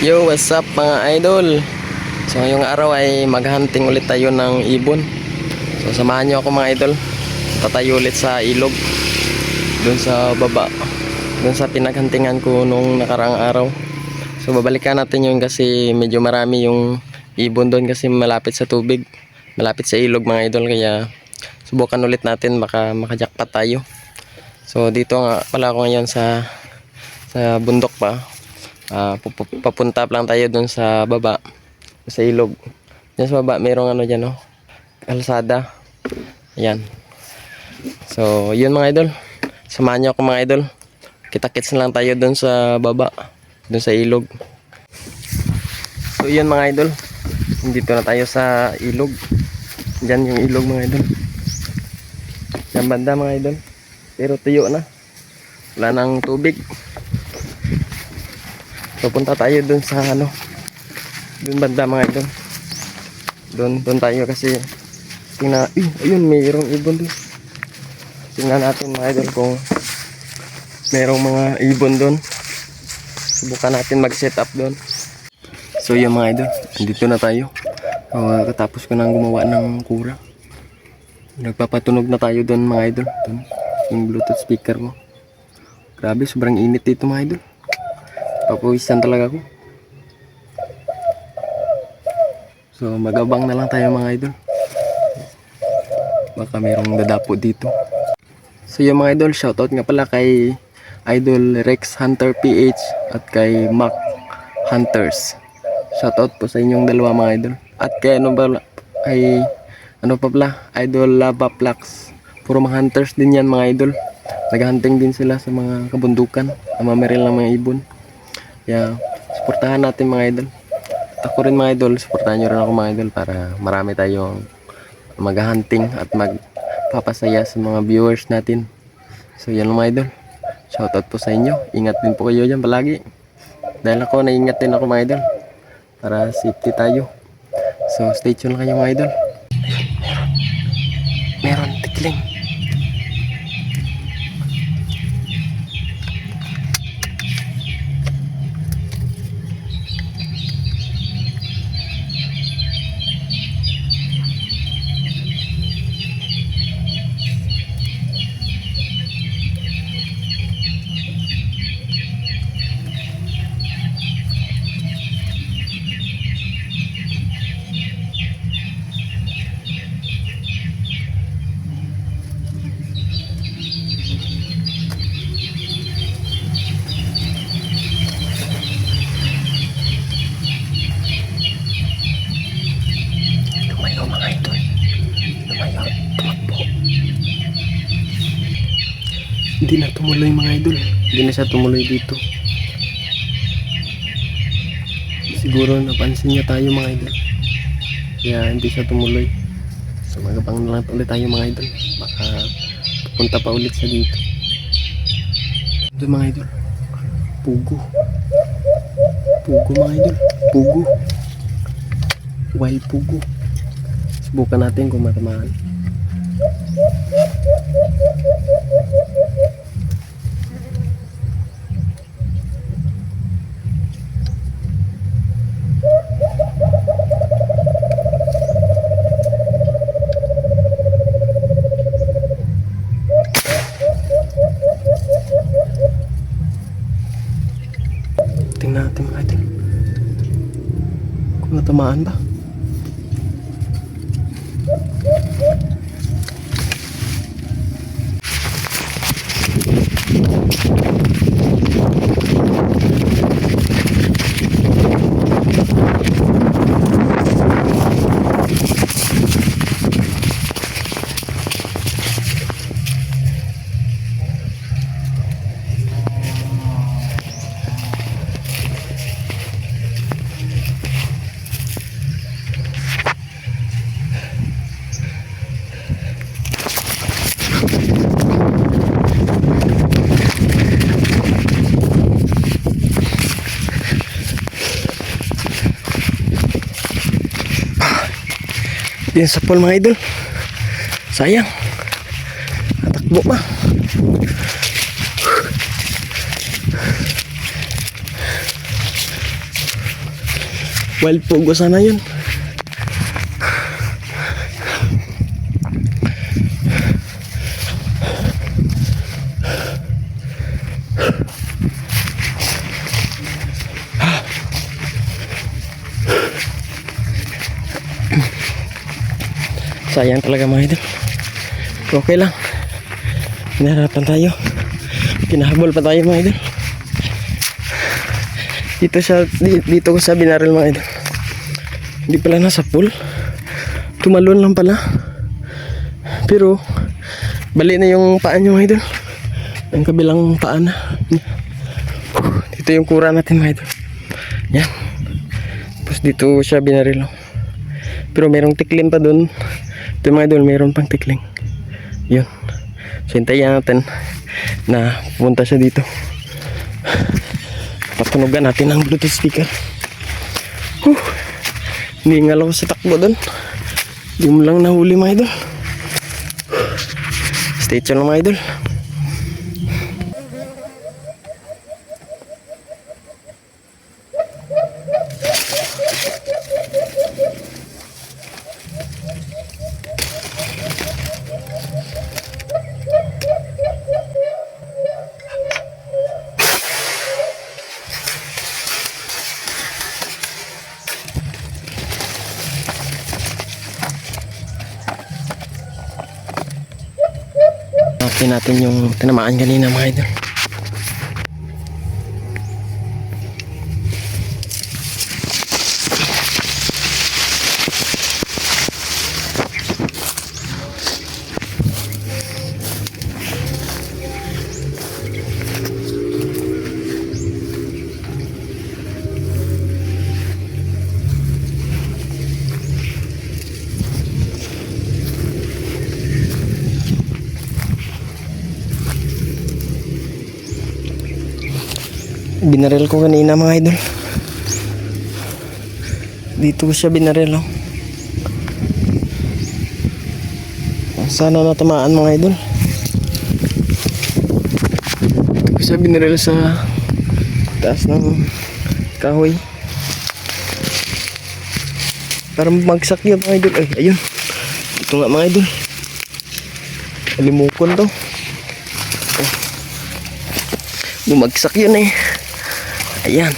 Yo, what's up mga idol? So ngayong araw ay maghunting ulit tayo ng ibon. So samahan nyo ako mga idol. Tatayo ulit sa ilog doon sa baba, doon sa pinaghuntingan ko nung nakaraang araw. So babalikan natin yun kasi medyo marami yung ibon doon kasi malapit sa tubig, malapit sa ilog mga idol. Kaya subukan ulit natin, baka makajakpat tayo. So dito nga pala ako ngayon sa bundok pa. Papunta lang tayo dun sa baba, sa ilog. Diyan sa baba merong ano dyan, kalsada. Ayan. So yun mga idol, samahan nyo ako mga idol. Kita-kits na lang tayo dun sa baba, dun sa ilog. So yun mga idol, dito na tayo sa ilog. Diyan yung ilog mga idol, diyan banda mga idol. Pero tuyo na, wala nang tubig. So punta tayo dun sa dun banda mga idol. Dun tayo kasi tingnan, ayun mayroong ibon dun. Tingnan natin mga idol kung mayroong mga ibon dun. Subukan natin mag set up dun. So yun mga idol, dito na tayo. Katapos ko nang gumawa ng kura. Nagpapatunog na tayo dun mga idol. Dun, yung bluetooth speaker mo. Grabe, sobrang init dito mga idol. Papawisan talaga ako. So magabang na lang tayo mga idol, baka mayroong dadapo dito. So yung mga idol, shoutout nga pala kay Idol Rex Hunter PH at kay Mac Hunters. Shoutout po sa inyong dalawa mga idol. At kay Idol Lava Plax. Puro mga hunters din yan mga idol. Naghahunting din sila sa mga kabundukan, namamaril ng mga ibon. Kaya suportahan natin mga idol. At ako rin mga idol, suportahan nyo rin ako mga idol para marami tayong maghahunting at magpapasaya sa mga viewers natin. So yan mga idol, shoutout po sa inyo. Ingat din po kayo dyan palagi, dahil ako naiingat din ako mga idol, para safety tayo. So stay tuned lang kayo mga idol. Meron tikling. Lumayo mga idol, lumayo, tumakbo. Hindi na tumuloy mga idol, hindi na siya tumuloy dito. Siguro napansin niya tayo mga idol, kaya hindi siya tumuloy. So magabang na lang ulit tayo mga idol, baka pupunta pa ulit siya dito. Ito mga idol, pugo. Pugo mga idol, pugo. Wild pugo. Subukan natin kung matamaan. Tingnan natin mga idol kung natamaan ba. Yan sa pool mga idol, sayang, natakbo pa. Wild Pogo sana yun. Sayang talaga mga idol. Okay lang. Pinaharapan tayo. Pinahabol pa tayo mga idol. Dito ko sa binaril mga idol. Hindi pala nasa pool. Tumalon lang pala. Pero bali na yung paa nyo mga idol. Ang kabilang paa na. Dito yung kura natin mga idol. Yan. Tapos dito siya binaril. Pero merong tikling pa dun. Ito mga idol, meron pang tikling. Yun. So hintayin natin na pumunta siya dito. Patunugan natin ang Bluetooth speaker. Hiningal ako sa takbo dun. Hindi mo lang nahuli mga idol. Stay tuned lang mga idol. Hanapin natin yung tinamaan kanina mga idol. Binaril ko kanina mga idol. Dito ko siya binaril. Sana natamaan mga idol. Dito ko siya binaril sa taas ng kahoy. Parang magsak yun mga idol. Ay, ayun. Ito nga mga idol. Alimukon to. Bumagsak yun eh. Ayan.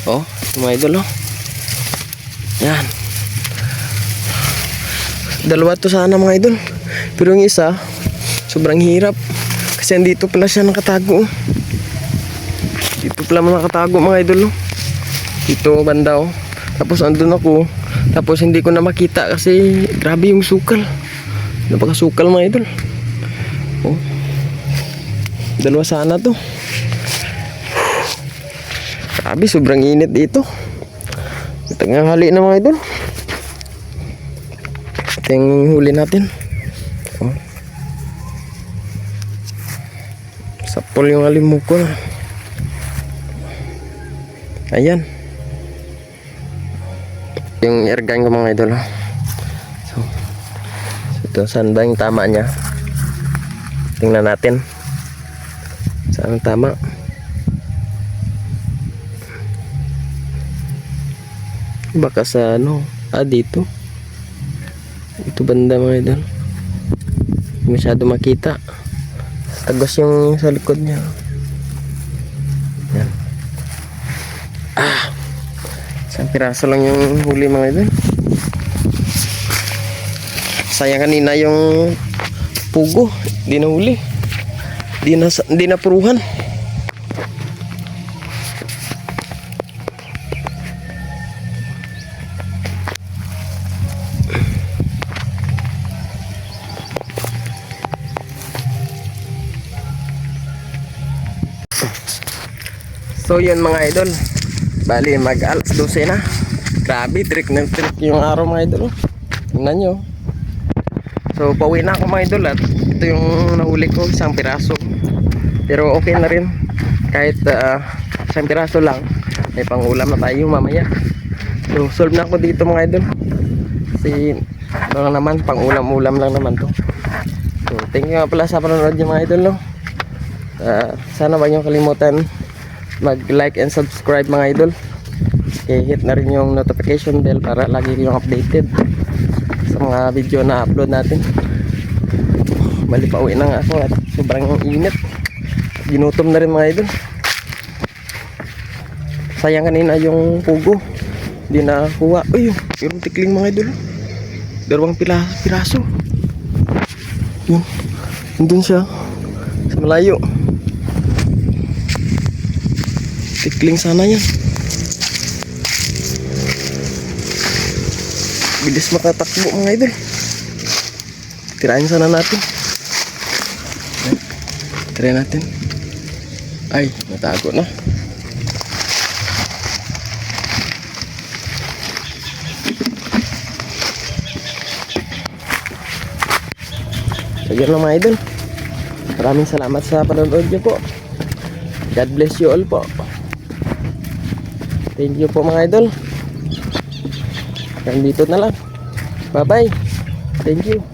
Oh, mga idol oh. Yan. Dalawa to sana mga idol. Pero yung isa, sobrang hirap. Kasi andito pala siya nakatago. Dito pala nakatago mga idol oh. Dito banda oh. Tapos andun ako. Tapos hindi ko na makita kasi grabe yung sukal. Napakasukal mga idol. Oh. Dalawa sana to. Grabe, sobrang init dito. Tanghali na mga idol. Ito yung huli natin. Oh. Sapol yung alimukon. Ayan. Yung airgun ko mga idol. So ito, saan ba yung tama niya? Tingnan natin. Saan ang tama? Baka sa ano, dito. Ito banda mga idol. Hindi masyado makita. Tagos yung sa likod niya. Yan. Isang piraso lang yung huli mga idol. Sayang kanina yung pugo. Di na huli. Di na puruhan. So yun mga idol, bali mag alas 12 na. Grabe, trick ng trick yung araw mga idol. Tingnan nyo. So pauwi na ako mga idol. At ito yung nahuli ko, isang piraso. Pero okay na rin. Kahit isang piraso lang, may pangulam na tayo mamaya. So solve na ako dito mga idol. Kasi ano lang naman, pangulam-ulam lang naman to. So thank you nga pala sa panonood yung mga idol no? Sana ba nyo kalimutan mag like and subscribe mga idol. hit na rin yung notification bell para lagi kayong updated sa mga video na upload natin. Bali pa uwi na nga ako at sobrang init. Ginutom na rin mga idol. Sayang kanina yung pugo, hindi na kuha. Uy, yung tikling mga idol, 2 piraso. Yun, nandun siya sa malayo. Tikling sana yan. Bilis makatakbo mga idol. Tirahin sana natin. Try natin. Ay, natago na. So yun lang mga idol. Maraming salamat sa panonood nyo po. God bless you all po. Thank you po mga idol. Hanggang dito na lang. Bye bye. Thank you.